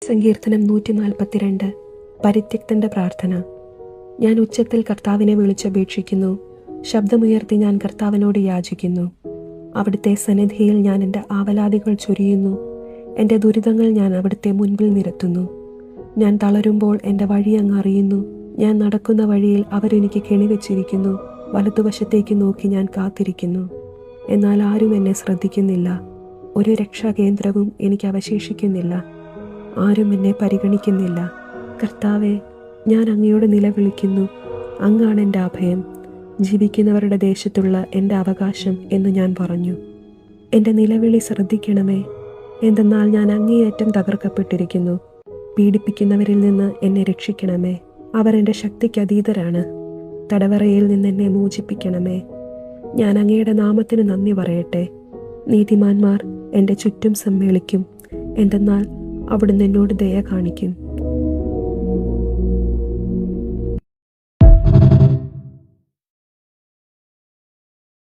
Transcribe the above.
സങ്കീർത്തനം 142. പരിത്യക്തന്റെ പ്രാർത്ഥന. ഞാൻ ഉച്ചത്തിൽ കർത്താവിനെ വിളിച്ചപേക്ഷിക്കുന്നു, ശബ്ദമുയർത്തി ഞാൻ കർത്താവിനോട് യാചിക്കുന്നു. അവിടുത്തെ സന്നിധിയിൽ ഞാൻ എൻ്റെ ആവലാതികൾ ചൊരിയുന്നു. എൻ്റെ ദുരിതങ്ങൾ ഞാൻ അവിടുത്തെ മുൻപിൽ നിരത്തുന്നു. ഞാൻ തളരുമ്പോൾ എൻ്റെ വഴി അങ്ങ് അറിയുന്നു. ഞാൻ നടക്കുന്ന വഴിയിൽ അവരെനിക്ക് കെണിവെച്ചിരിക്കുന്നു. വലതുവശത്തേക്ക് നോക്കി ഞാൻ കാത്തിരിക്കുന്നു. എന്നാൽ ആരും എന്നെ ശ്രദ്ധിക്കുന്നില്ല. ഒരു രക്ഷാകേന്ദ്രവും എനിക്ക് അവശേഷിക്കുന്നില്ല. ആരും എന്നെ പരിഗണിക്കുന്നില്ല. കർത്താവെ, ഞാൻ അങ്ങയോട് നിലവിളിക്കുന്നു. അങ്ങാണ് എൻ്റെ അഭയം, ജീവിക്കുന്നവരുടെ ദേശത്തുള്ള എൻ്റെ അവകാശം എന്ന് ഞാൻ പറഞ്ഞു. എൻ്റെ നിലവിളി ശ്രദ്ധിക്കണമേ, എന്തെന്നാൽ ഞാൻ അങ്ങേയറ്റം തകർക്കപ്പെട്ടിരിക്കുന്നു. പീഡിപ്പിക്കുന്നവരിൽ നിന്ന് എന്നെ രക്ഷിക്കണമേ. അവർ എൻ്റെ ശക്തിക്ക് അതീതരാണ്. തടവറയിൽ നിന്ന് എന്നെ മോചിപ്പിക്കണമേ. ഞാൻ അങ്ങയുടെ നാമത്തിന് നന്ദി പറയട്ടെ. നീതിമാന്മാർ എൻ്റെ ചുറ്റും സമ്മേളിക്കും, എന്തെന്നാൽ അവിടുന്ന് എന്നോട് ദയ കാണിക്കും.